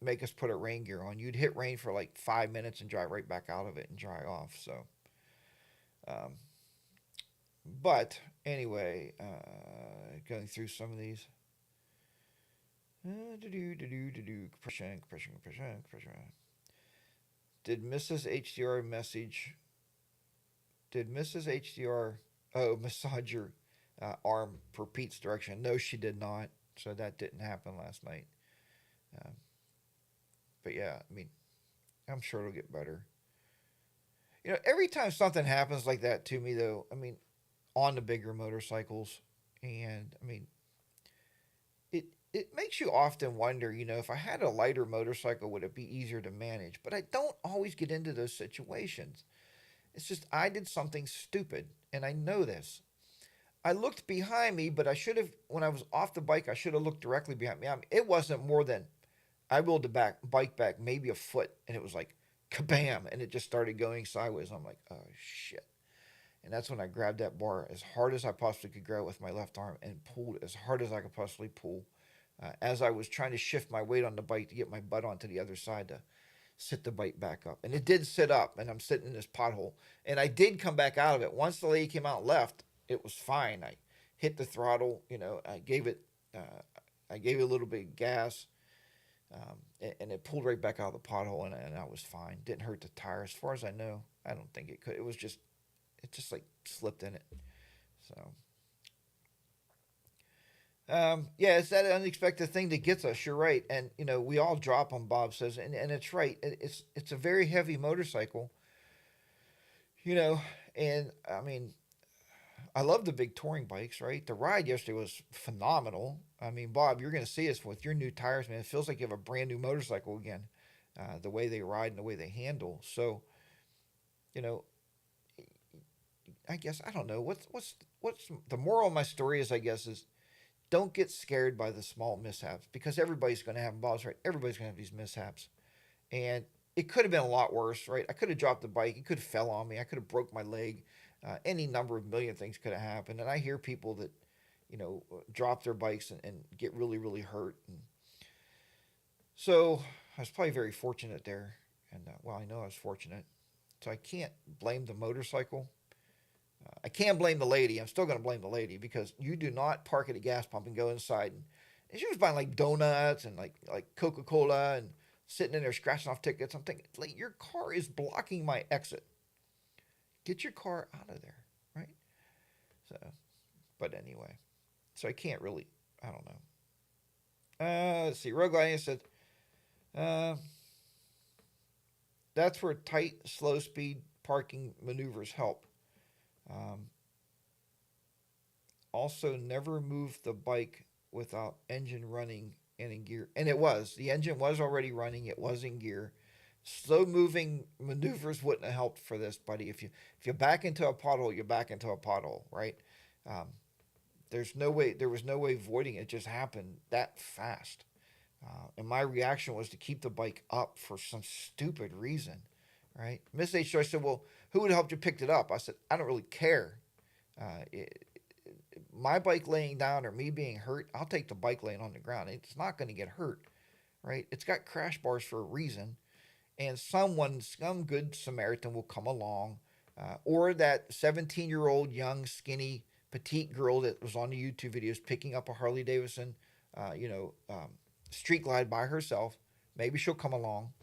make us put a rain gear on. You'd hit rain for like 5 minutes and drive right back out of it and dry off. So, um, but anyway, going through some of these. Compression. Did Mrs. HDR message? Did Mrs. HDR massage your arm for Pete's direction? No, she did not. So that didn't happen last night. Um, but yeah, I mean, I'm sure it'll get better. Every time something happens like that to me, though, I mean, on the bigger motorcycles, and I mean, it makes you often wonder, if I had a lighter motorcycle, would it be easier to manage? But I don't always get into those situations. It's just I did something stupid, and I know this. I looked behind me, but I should have, when I was off the bike, I should have looked directly behind me. I mean, it wasn't more than I rolled the bike back maybe a foot, and it was like kabam, and it just started going sideways. I'm like, oh shit. And that's when I grabbed that bar as hard as I possibly could grab it with my left arm and pulled as hard as I could possibly pull as I was trying to shift my weight on the bike to get my butt onto the other side to sit the bike back up. And it did sit up, and I'm sitting in this pothole. And I did come back out of it. Once the lady came out and left, it was fine. I hit the throttle, I gave it a little bit of gas, and it pulled right back out of the pothole, and I was fine. Didn't hurt the tire, as far as I know. I don't think it could. It just like slipped in it. So, yeah, it's that unexpected thing that gets us. You're right, and we all drop them. Bob says, and it's right. It's a very heavy motorcycle, you know, and I mean, I love the big touring bikes, right? The ride yesterday was phenomenal. I mean, Bob, you're going to see us with your new tires, man. It feels like you have a brand new motorcycle again. The way they ride and the way they handle. So, you know, I guess I don't know what's the moral of my story is. I guess is don't get scared by the small mishaps because everybody's going to have balls, right? Everybody's going to have these mishaps, and it could have been a lot worse, right? I could have dropped the bike. It could have fell on me. I could have broke my leg. Any number of million things could have happened. And I hear people that, drop their bikes and get really, really hurt. And so I was probably very fortunate there. And well, I know I was fortunate. So I can't blame the motorcycle. I can't blame the lady. I'm still going to blame the lady because you do not park at a gas pump and go inside. And she was buying like donuts and like Coca Cola and sitting in there scratching off tickets. I'm thinking, like, your car is blocking my exit. Get your car out of there, right? So, but anyway, so I can't really, I don't know. Let's see. Rogue Gladiator said, uh, that's where tight, slow speed parking maneuvers help. Um, Also, never move the bike without engine running and in gear. And it was. The engine was already running. It was in gear. Slow moving maneuvers wouldn't have helped for this, buddy. If you back into a pothole, you back into a pothole, right? Um, there's no way. There was no way avoiding it. It just happened that fast. And my reaction was to keep the bike up for some stupid reason, right? Miss H. Joyce said, "Well, who would have helped you pick it up?" I said, "I don't really care. Uh, it, my bike laying down or me being hurt, I'll take the bike laying on the ground. It's not going to get hurt, right? It's got crash bars for a reason, and some good Samaritan will come along, or that 17-year-old young, skinny, petite girl that was on the YouTube videos picking up a Harley Davidson, uh, you know, um, street glide by herself. Maybe she'll come along,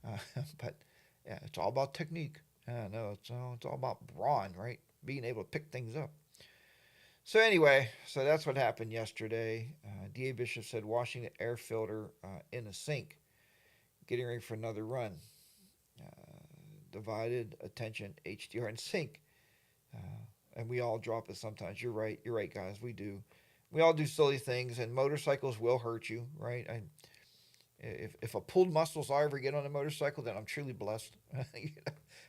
uh, but yeah, it's all about technique. No, it's all about brawn, right? Being able to pick things up. So anyway, so that's what happened yesterday. Da Bishop said washing the air filter in a sink, getting ready for another run. Uh, Divided attention, HDR and sync. Uh, and we all drop it sometimes. You're right. You're right, guys. We do. We all do silly things, and motorcycles will hurt you, right? If a pulled muscles I ever get on a motorcycle, then I'm truly blessed.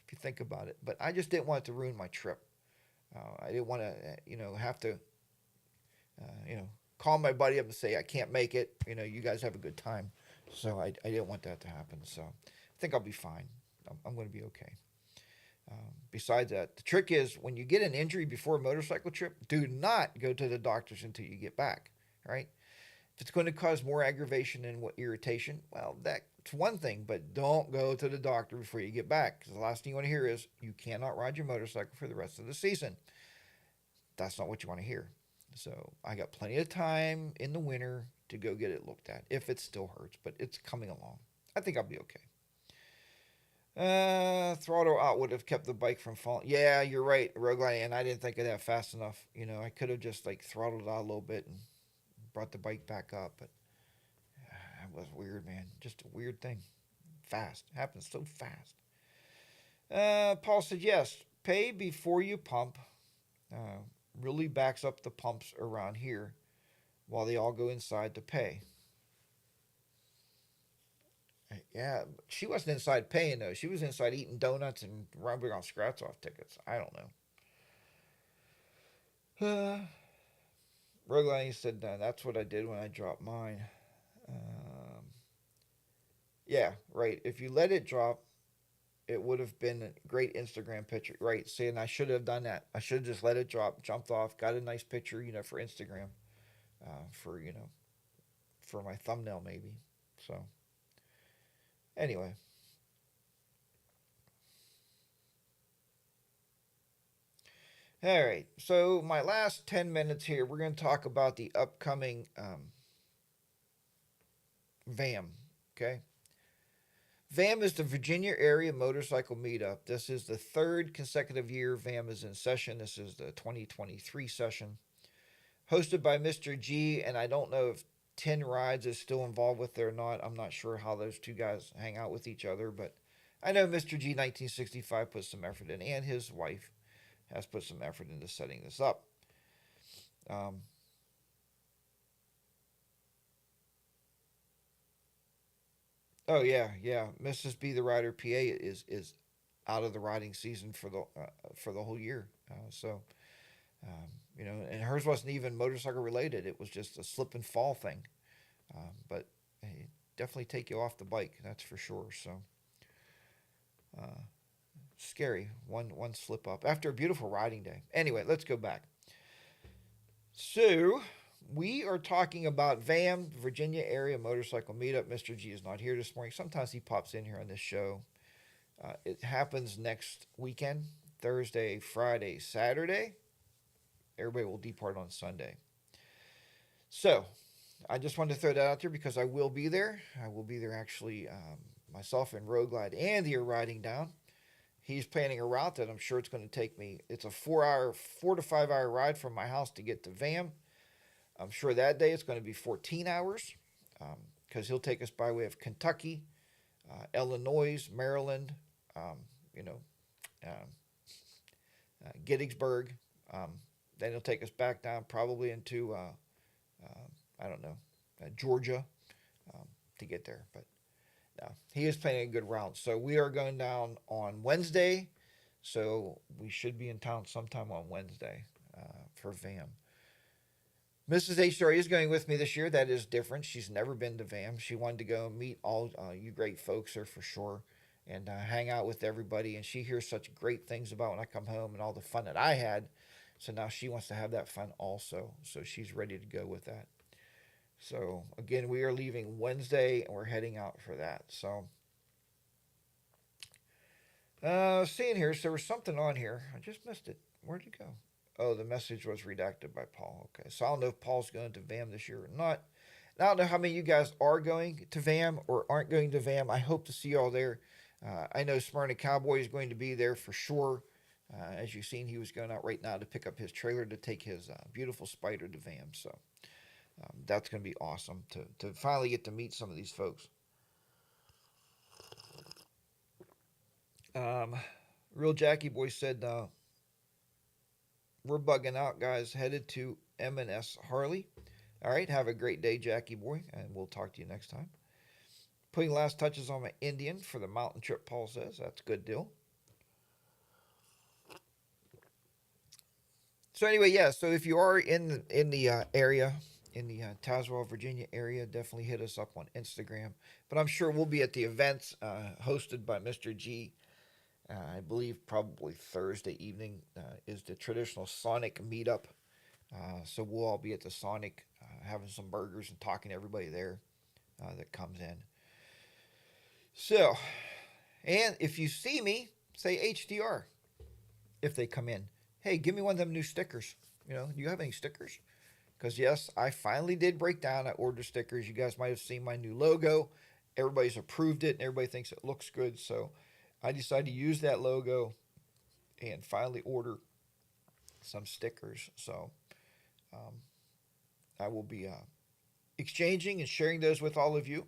If you think about it. But I just didn't want it to ruin my trip. I didn't want to, have to, call my buddy up and say I can't make it. You guys have a good time. So I didn't want that to happen. So I think I'll be fine. I'm going to be okay. Besides that, the trick is when you get an injury before a motorcycle trip, do not go to the doctors until you get back, right? If it's going to cause more aggravation and irritation, well, that's one thing, but don't go to the doctor before you get back because the last thing you want to hear is you cannot ride your motorcycle for the rest of the season. That's not what you want to hear. So I got plenty of time in the winter to go get it looked at if it still hurts, but it's coming along. I think I'll be okay. Throttle out would have kept the bike from falling. Yeah, you're right, Rogueline, and I didn't think of that fast enough. I could have just like throttled out a little bit and brought the bike back up, but that was weird, man. Just a weird thing. Fast. It happens so fast. Paul said yes. Pay before you pump. Uh, Really backs up the pumps around here while they all go inside to pay. Yeah, she wasn't inside paying though. She was inside eating donuts and rubbing on scratch off tickets. I don't know. Rogueline said, no, that's what I did when I dropped mine. Um, yeah, right. If you let it drop, it would have been a great Instagram picture. Right, saying I should have done that. I should have just let it drop, jumped off, got a nice picture, for Instagram, for my thumbnail maybe. So anyway, all right. So my last 10 minutes here, we're going to talk about the upcoming VAM. Okay. VAM is the Virginia Area Motorcycle Meetup. This is the third consecutive year VAM is in session. This is the 2023 session. Hosted by Mr. G, and I don't know if 10 Rides is still involved with it or not. I'm not sure how those two guys hang out with each other, but I know Mr. G 1965 put some effort in, and his wife has put some effort into setting this up. Um, oh yeah. Mrs. B the Rider PA is out of the riding season for the whole year. And hers wasn't even motorcycle related. It was just a slip and fall thing. But it definitely take you off the bike, that's for sure. So uh, scary. One slip up after a beautiful riding day. Anyway, let's go back. So we are talking about VAM, Virginia Area Motorcycle Meetup. Mr. G is not here this morning. Sometimes he pops in here on this show. It happens next weekend, Thursday, Friday, Saturday. Everybody will depart on Sunday. So I just wanted to throw that out there because I will be there. I will be there actually, myself and Road Glide. Andy are riding down. He's planning a route that I'm sure it's going to take me. It's a 4 to 5 hour ride from my house to get to VAM. I'm sure that day it's going to be 14 hours because he'll take us by way of Kentucky, Illinois, Maryland, um, you know, um, Gettysburg. Then he'll take us back down probably into, I don't know, Georgia. to get there. But no, he is playing a good round. So we are going down on Wednesday. So we should be in town sometime on Wednesday for VAM. Mrs. HDR is going with me this year. That is different. She's never been to VAM. She wanted to go meet all you great folks there for sure and hang out with everybody. And she hears such great things about when I come home and all the fun that I had. So now she wants to have that fun also. So she's ready to go with that. So again, we are leaving Wednesday and we're heading out for that. So seeing here, so there was something on here. I just missed it. Where'd it go? Oh, the message was redacted by Paul. Okay, so I don't know if Paul's going to VAM this year or not. And I don't know how many of you guys are going to VAM or aren't going to VAM. I hope to see you all there. I know Smyrna Cowboy is going to be there for sure. As you've seen, he was going out right now to pick up his trailer to take his beautiful Spider to VAM. So that's going to be awesome to finally get to meet some of these folks. Um, Real Jackie Boy said, we're bugging out, guys. Headed to M&S Harley. All right, have a great day, Jackie Boy, and we'll talk to you next time. Putting last touches on my Indian for the mountain trip, Paul says. That's a good deal. So anyway, yeah. So if you are in the area, in the Tazewell, Virginia area, definitely hit us up on Instagram. But I'm sure we'll be at the events hosted by Mr. G. I believe probably Thursday evening is the traditional Sonic meetup. So we'll all be at the Sonic having some burgers and talking to everybody there that comes in. So, and if you see me, say HDR if they come in. Hey, give me one of them new stickers. Do you have any stickers? Because yes, I finally did break down. I ordered stickers. You guys might have seen my new logo. Everybody's approved it and everybody thinks it looks good. So I decided to use that logo and finally order some stickers. So um, I will be exchanging and sharing those with all of you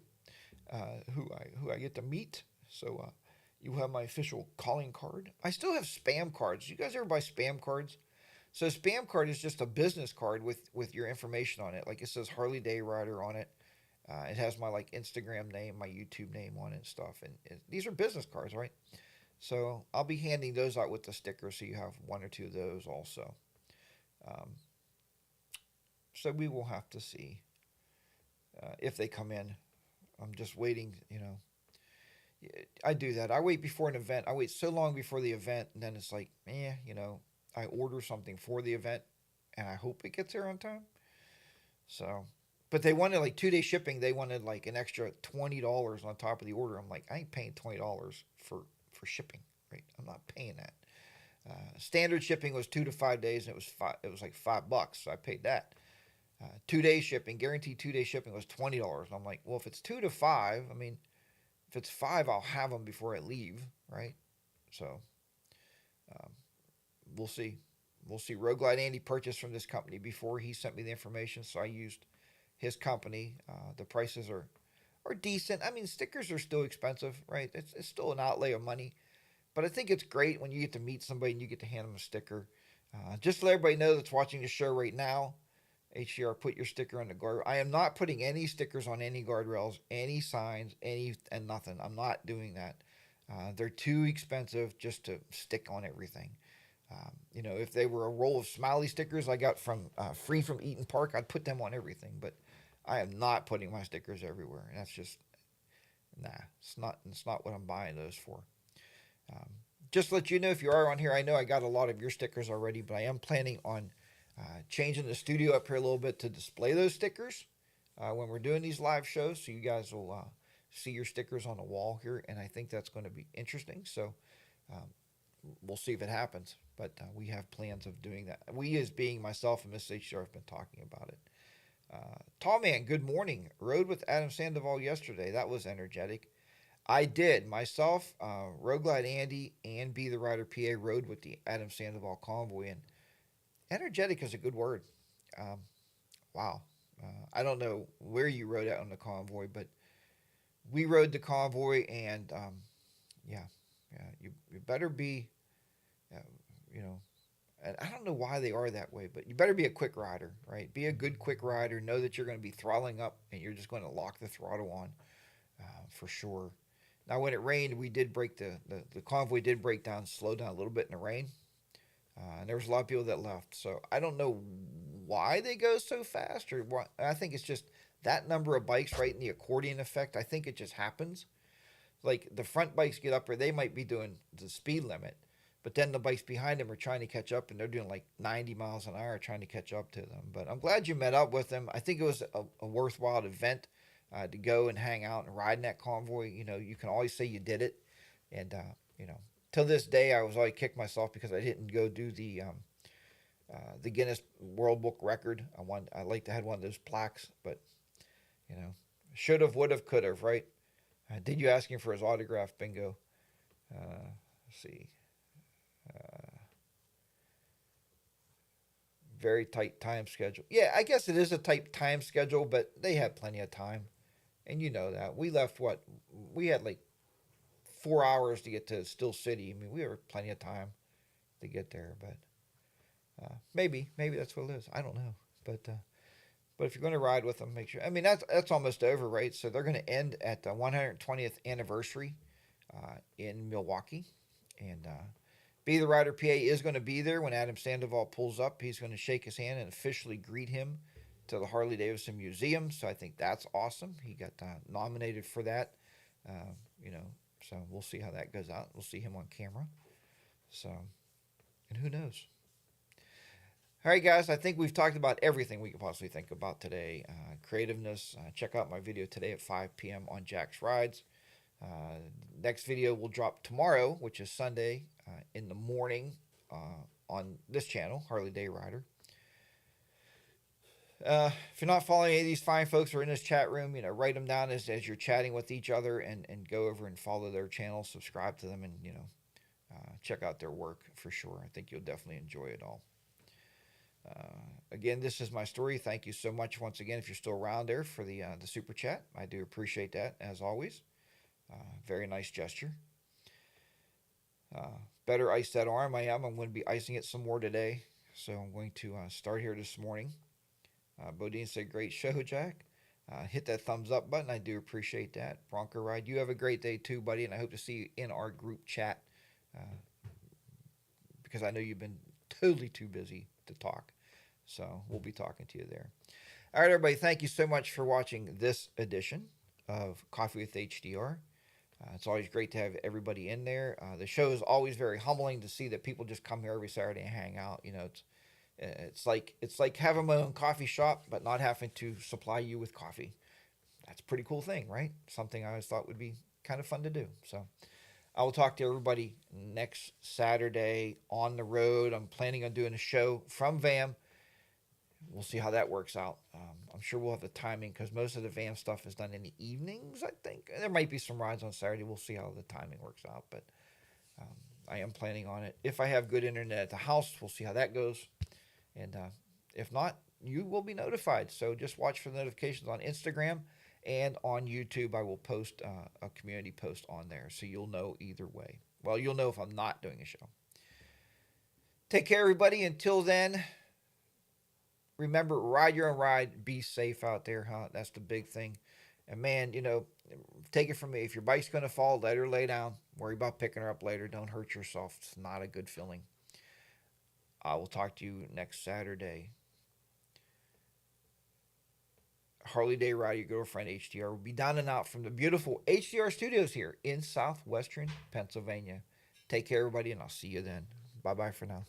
who I get to meet. So you have my official calling card. I still have spam cards. You guys ever buy spam cards? So a spam card is just a business card with your information on it. Like it says Harley Day Rider on it. It has my like Instagram name, my YouTube name on it and stuff. And these are business cards, right? So I'll be handing those out with the sticker, so you have one or two of those also. Um, so we will have to see if they come in. I'm just waiting. I do that. I wait before an event. I wait so long before the event, and then it's like, I order something for the event, and I hope it gets there on time. So, but they wanted like 2 day shipping. They wanted like an extra $20 on top of the order. I'm like, I ain't paying $20 for shipping, right? I'm not paying that. Standard shipping was 2 to 5 days, and it was like $5, so I paid that. 2 day shipping, guaranteed 2 day shipping was $20. And I'm like, well, if it's 2 to 5, I mean, if it's 5, I'll have them before I leave, right? So um, we'll see. We'll see. Road Glide Andy purchased from this company before he sent me the information, so I used his company. The prices are decent. I mean, stickers are still expensive, right? It's still an outlay of money, but I think it's great when you get to meet somebody and you get to hand them a sticker. Just to let everybody know that's watching the show right now, HDR, put your sticker on the guard. I am not putting any stickers on any guardrails, any signs, and nothing. I'm not doing that. They're too expensive just to stick on everything. If they were a roll of smiley stickers I got from free from Eaton Park, I'd put them on everything. But I am not putting my stickers everywhere. And that's just nah. It's not what I'm buying those for. Um, just to let you know, if you are on here, I know I got a lot of your stickers already, but I am planning on changing the studio up here a little bit to display those stickers when we're doing these live shows, so you guys will see your stickers on the wall here, and I think that's going to be interesting. So um, we'll see if it happens, but we have plans of doing that. We, as being myself and Miss HDR, have been talking about it. Tall Man, good morning. Rode with Adam Sandoval yesterday. That was energetic. I did myself, Road Glide Andy, and Be the Rider PA rode with the Adam Sandoval convoy, and energetic is a good word. Um, wow. I don't know where you rode out on the convoy, but we rode the convoy, and yeah, you better be, uh, you know, and I don't know why they are that way, but you better be a quick rider, right? Be a good quick rider. Know that you're going to be throttling up, and you're just going to lock the throttle on. for sure. Now, when it rained, we did break the convoy did break down, slow down a little bit in the rain. And there was a lot of people that left. So I don't know why they go so fast or what. I think it's just that number of bikes, right, in the accordion effect. I think it just happens. Like the front bikes get up, or they might be doing the speed limit, but then the bikes behind them are trying to catch up, and they're doing like 90 miles an hour trying to catch up to them. But I'm glad you met up with them. I think it was a worthwhile event to go and hang out and ride in that convoy. You know, you can always say you did it, and you know, till this day, I was always kicked myself because I didn't go do the Guinness World Book record. I like to have one of those plaques, but you know, should have, would have, could have, right? Did you ask him for his autograph? Bingo. Let's see. Very tight time schedule. Yeah, I guess it is a tight time schedule, but they had plenty of time, and you know that we left what we had like 4 hours to get to Still City. I mean, we have plenty of time to get there, but maybe that's what it is. I don't know, but if you're going to ride with them, make sure. I mean, that's almost over, right? So they're going to end at the 120th anniversary in Milwaukee, and Be the Rider PA is going to be there when Adam Sandoval pulls up. He's going to shake his hand and officially greet him to the Harley Davidson Museum. So I think that's awesome. He got nominated for that. You know, so we'll see how that goes out. We'll see him on camera. So, and who knows? All right, guys, I think we've talked about everything we could possibly think about today. Creativeness. Check out my video today at 5 p.m. on Jack's Rides. Next video will drop tomorrow, which is Sunday, in the morning on this channel, Harley Day Rider. If you're not following any of these fine folks who are in this chat room, you know, write them down as you're chatting with each other, and go over and follow their channel, subscribe to them, and, you know, check out their work for sure. I think you'll definitely enjoy it all. Again, this is my story. Thank you so much once again if you're still around there for the super chat. I do appreciate that, as always. Very nice gesture. Better ice that arm. I'm going to be icing it some more today. So I'm going to start here this morning. Bodine said, great show, Jack. Hit that thumbs up button. I do appreciate that. Bronco Ride, you have a great day too, buddy. And I hope to see you in our group chat because I know you've been totally too busy to talk. So we'll be talking to you there. All right, everybody. Thank you so much for watching this edition of Coffee with HDR. It's always great to have everybody in there. The show is always very humbling to see that people just come here every Saturday and hang out. You know, it's like having my own coffee shop, but not having to supply you with coffee. That's a pretty cool thing, right? Something I always thought would be kind of fun to do. So I will talk to everybody next Saturday on the road. I'm planning on doing a show from VAM. We'll see how that works out. I'm sure we'll have the timing because most of the VAM stuff is done in the evenings, I think. There might be some rides on Saturday. We'll see how the timing works out, but I am planning on it. If I have good internet at the house, we'll see how that goes. And if not, you will be notified. So just watch for the notifications on Instagram and on YouTube. I will post a community post on there, so you'll know either way. Well, you'll know if I'm not doing a show. Take care, everybody. Until then, remember, ride your own ride. Be safe out there, huh? That's the big thing. And man, you know, take it from me. If your bike's going to fall, let her lay down. Worry about picking her up later. Don't hurt yourself. It's not a good feeling. I will talk to you next Saturday. Harley Day Rider, your girlfriend HDR, will be down and out from the beautiful HDR studios here in southwestern Pennsylvania. Take care, everybody, and I'll see you then. Bye-bye for now.